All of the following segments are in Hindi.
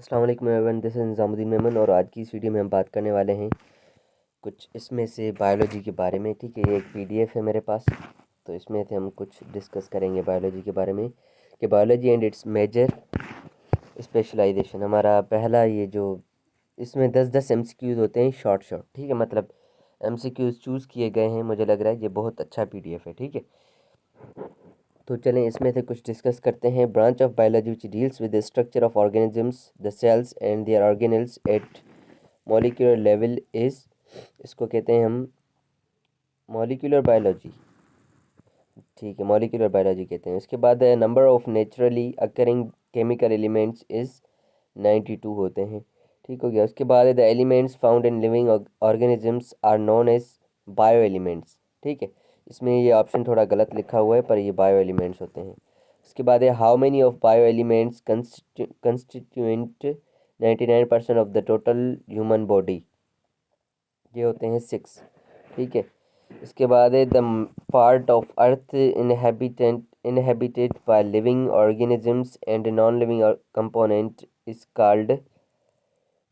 अस्सलाम वालेकुम everyone, this is Nizamuddin Memon और आज की इस वीडियो में हम बात करने वाले हैं कुछ इसमें से बायोलॉजी के बारे में। ठीक है, ये एक पीडीएफ है मेरे पास, तो इसमें से हम कुछ डिस्कस करेंगे बायोलॉजी के बारे में कि biology and its major specialisation. हमारा पहला ये जो इसमें 10-10 एमसीक्यूज़ होते हैं, शॉर्ट शॉर्ट। ठीक है, मतलब एमसीक्यूज़ चूज़ किए गए हैं। मुझे लग रहा है ये बहुत अच्छा पीडीएफ है। ठीक है, तो चलें इसमें से कुछ डिस्कस करते हैं। Branch of biology which deals with the structure of organisms, the cells and their organelles at molecular level is, इसको कहते हैं हम मॉलिक्यूलर बायोलॉजी। ठीक है, मॉलिक्यूलर बायोलॉजी कहते हैं। उसके बाद number of naturally occurring chemical elements is 92 होते हैं। ठीक हो गया। उसके बाद the elements found in living organisms are known as bio elements. ठीक है, इसमें ये ऑप्शन थोड़ा गलत लिखा हुआ है, पर ये बायो एलिमेंट्स होते हैं। उसके बाद है how many of bio elements constituent 99% of the total human body, ये होते हैं 6। ठीक है, इसके बाद है the part of earth inhabited by living organisms and non living component is called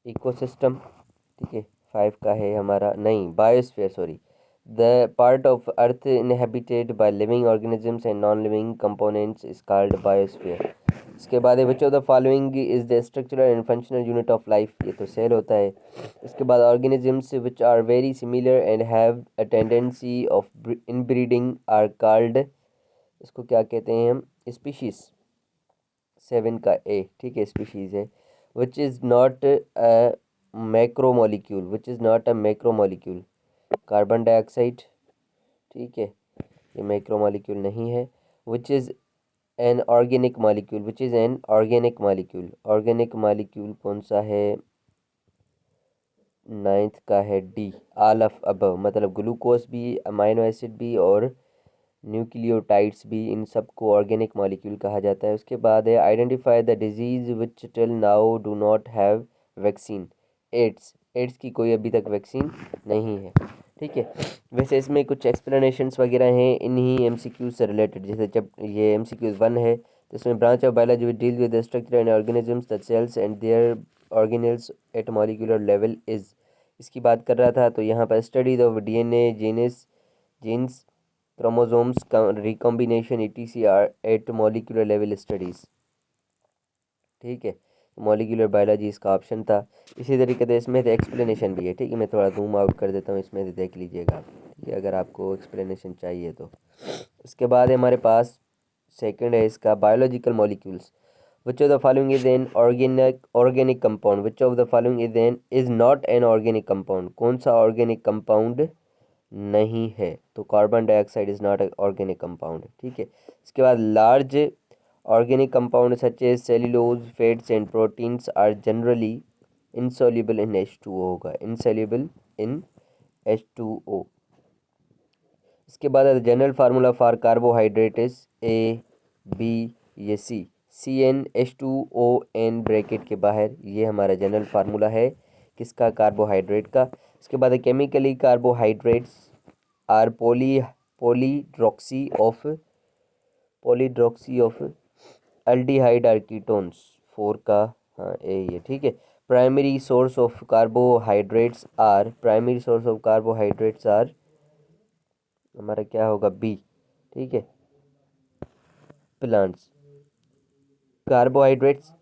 ecosystem. ठीक है, 5 का है हमारा, नहीं, biosphere, sorry. The part of earth inhabited by living organisms and non living components is called biosphere. इसके बाद which of the following is the structural and functional unit of life, ये तो सेल होता है। इसके बाद organisms which are very similar and have a tendency of inbreeding are called, इसको क्या कहते हैं हम, स्पीशीज। 7 का ए। ठीक है, स्पीशीज है। Which is not a macromolecule, which is not a macromolecule, carbon dioxide. ठीक है, ये मैक्रोमोलिक्यूल नहीं है। Which is an organic molecule, which is an organic molecule, organic molecule कौन सा है, 9th का है डी, ऑल ऑफ अबव, मतलब ग्लूकोज भी, अमाइनो एसिड भी और न्यूक्लियोटाइड्स भी, इन सबको ऑर्गेनिक मॉलिक्यूल कहा जाता है। उसके बाद है identify the disease which till now do not have vaccine. AIDS, AIDS की कोई अभी तक वैक्सीन नहीं है। ठीक है, वैसे इसमें कुछ एक्सप्लेनेशंस वगैरह हैं इन्हीं एमसीक्यूज से रिलेटेड। जैसे जब ये एमसीक्यूज 1 है तो इसमें branch of biology which deal with the structure and organisms the cells and their organelles at molecular level is, इसकी बात कर रहा था। तो यहाँ पर studies of DNA, genes, chromosomes recombination etc are at molecular level studies. ठीक है, मॉलिक्यूलर बायोलॉजी इसका ऑप्शन था। इसी तरीके से इसमें एक्सप्लेनेशन भी है। ठीक है, मैं थोड़ा जूम आउट कर देता हूँ, इसमें से देख लीजिएगा आप। ठीक है, अगर आपको एक्सप्लेनेशन चाहिए तो। उसके बाद हमारे पास सेकंड है इसका biological molecules. Which of the following is an organic compound, which of the following is not an organic compound, कौन सा ऑर्गेनिक कंपाउंड नहीं है, तो carbon dioxide is not organic compound. ठीक है, इसके बाद large organic compound such as cellulose, fats and proteins are generally insoluble in H2O होगा, insoluble in H2O। इसके बाद general formula for carbohydrate is A, B, ये CnH2ON ब्रैकेट के बाहर, ये हमारा जनरल फार्मूला है किसका, कार्बोहाइड्रेट का। इसके बाद chemically carbohydrates are polyhydroxy of aldehyde or ketones, 4 का, हाँ ए ये। ठीक है, primary source of carbohydrates are हमारा क्या होगा, बी। ठीक है, plants. Carbohydrates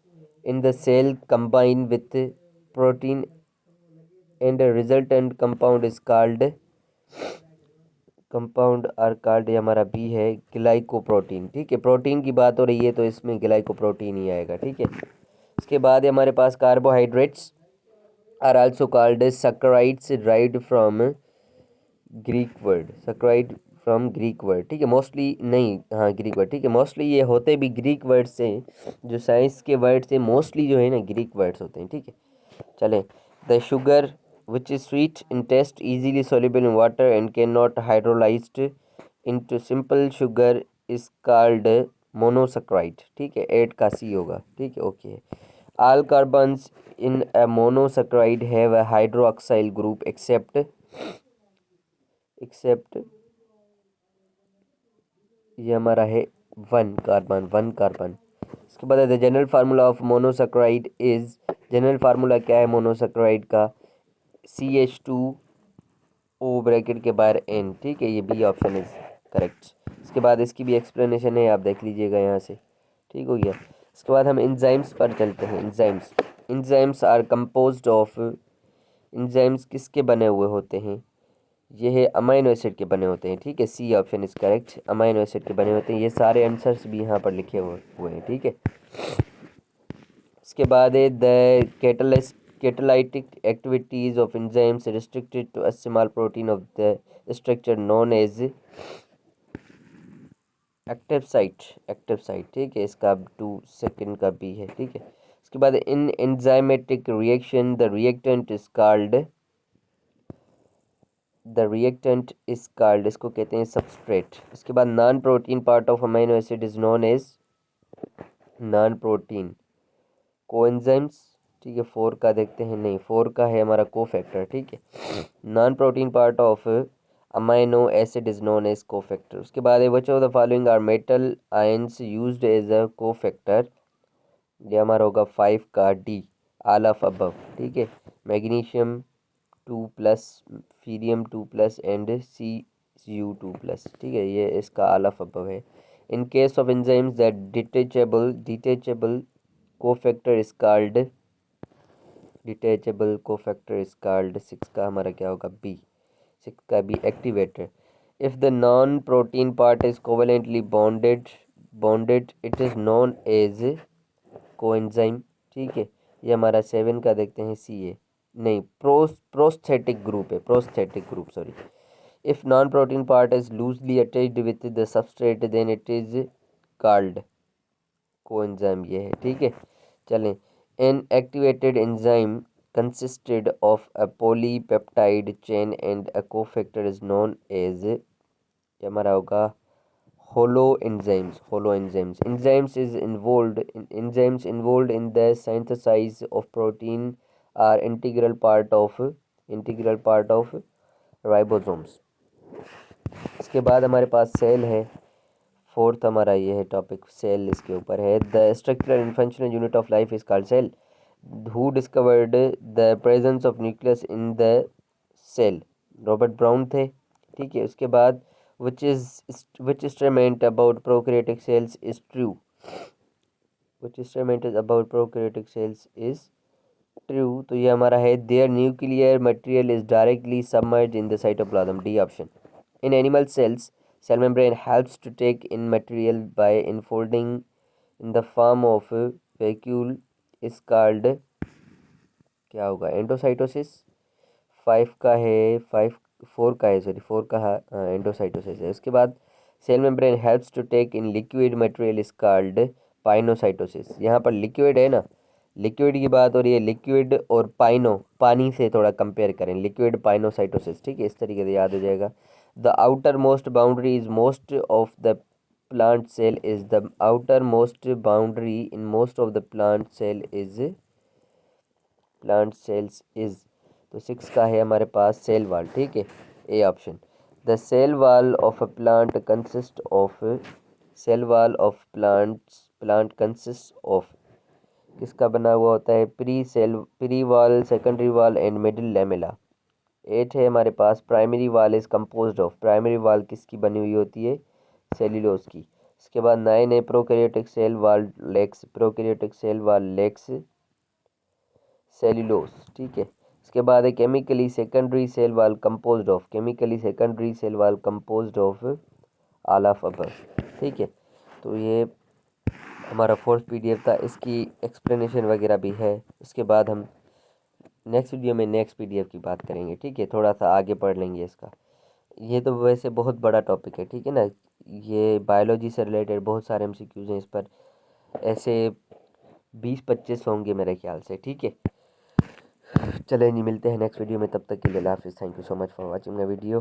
in the cell combine with protein and resultant compound are called, ये हमारा बी है, ग्लाइकोप्रोटीन। ठीक है, प्रोटीन की बात हो रही है तो इसमें ग्लाइकोप्रोटीन ही आएगा। ठीक है, इसके बाद हमारे पास carbohydrates are also called saccharides derived from Greek word. ठीक है, मोस्टली नहीं, हाँ ग्रीक वर्ड। ठीक है, मोस्टली ये होते भी ग्रीक वर्ड से, जो साइंस के वर्ड से मोस्टली जो है ना ग्रीक वर्ड्स होते हैं। ठीक है, चलें। The sugar which is sweet in taste easily soluble in water and cannot hydrolyzed into simple sugar is called monosaccharide। ठीक है, 8 का सी होगा। ठीक है, okay. all carbons in a monosaccharide have a hydroxyl group except ये हमारा है 1 कार्बन। इसके बाद the general formula of monosaccharide is general formula क्या है मोनोसेक्राइड का, CH2O ब्रैकेट के बाहर N, ठीक है, ये बी ऑप्शन इज करेक्ट। इसके बाद इसकी भी एक्सप्लेनेशन है, आप देख लीजिएगा यहाँ से, ठीक हो गया। इसके बाद हम इंजाइम्स पर चलते हैं। Enzymes are composed of, enzymes किसके बने हुए होते हैं, ये है अमाइनो एसिड के बने होते हैं, ठीक है, C option is correct, amino acid के बने होते हैं। ये सारे आंसर्स भी यहाँ पर लिखे हुए हैं, ठीक है। इसके बाद है the catalytic activities of enzymes restricted to a small protein of the structure known as active site, ठीक है, इसका 2 सेकंड का भी है, ठीक है। इसके बाद in enzymatic reaction the reactant is called, इसको कहते हैं सबस्ट्रेट। इसके बाद non protein part of amino acid is known as non protein coenzymes, ठीक है। 4 का देखते हैं, नहीं 4 का है हमारा कोफैक्टर, ठीक है। Non protein part of amino acid is known as cofactor. उसके बाद which of the following are metal ions used as a cofactor, ये हमारा होगा 5 का डी, ऑल ऑफ अबव, ठीक है। मैग्नीशियम 2+, फीरियम 2+ एंड Cu2+, ठीक है, ये इसका ऑल ऑफ अबव है। In case of enzymes that detachable cofactor is called 6 का हमारा क्या होगा, बी, 6 का B activator. If the non protein part is covalently bonded it is known as coenzyme, ठीक है। ये हमारा 7 का देखते हैं, सी ए, नहीं prosthetic group sorry. If non protein part is loosely attached with the substrate then it is called coenzyme, ये है, ठीक है। चलें, an activated enzyme consisted of a polypeptide chain and a cofactor is known as, ये हमारा होगा hollow enzymes enzymes involved in the synthesis of protein are integral part of ribosomes। इसके बाद हमारे पास सेल है, 4th हमारा ये है टॉपिक, सेल इसके ऊपर है। The structural and functional unit of life is called cell. Who discovered the presence of nucleus in the cell, Robert Brown थे, ठीक है। उसके बाद which statement about prokaryotic cells is true, तो ये हमारा है their nuclear material is directly submerged in the cytoplasm, D option. in animal cells cell membrane helps to take in material by enfolding in the form of vacuole is called, क्या होगा, एंडोसाइटोसिस। 5 का है, 4 का है, सॉरी 4 का एंडोसाइटोसिस है। उसके बाद cell membrane helps to take in liquid material is called pinocytosis. यहाँ पर लिक्विड है ना, लिक्विड की बात हो रही है, लिक्विड और पानी से थोड़ा कंपेयर करें, लिक्विड पाइनोसाइटोसिस, ठीक है, इस तरीके से याद हो जाएगा। The outermost boundary is most of the plant cell is the outermost boundary in most of the plant cells is, तो 6 का है हमारे पास सेल वाल, ठीक है, A option. The cell wall of a plant consist of, किसका बना हुआ होता है, प्री वाल, सेकेंडरी वाल एंड मिडिल लेमेला। 8 है हमारे पास primary wall is composed of, primary wall किसकी बनी हुई होती है, सेल्यूलोज की। इसके बाद 9 है prokaryotic cell wall lacks cellulose, ठीक है। इसके बाद है chemically secondary cell wall composed of all of above, ठीक है। तो ये हमारा 4th PDF था, इसकी एक्सप्लेनेशन वगैरह भी है। उसके बाद हम नेक्स्ट वीडियो में नेक्स्ट PDF की बात करेंगे, ठीक है, थोड़ा सा आगे पढ़ लेंगे इसका। ये तो वैसे बहुत बड़ा टॉपिक है, ठीक है ना, ये बायोलॉजी से रिलेटेड बहुत सारे MCQs हैं इस पर, ऐसे 20-25 होंगे मेरे ख्याल से, ठीक है। चलें जी, मिलते हैं नेक्स्ट वीडियो में, तब तक के लिए अल्लाह हाफिज़। Thank you so much for watching my video.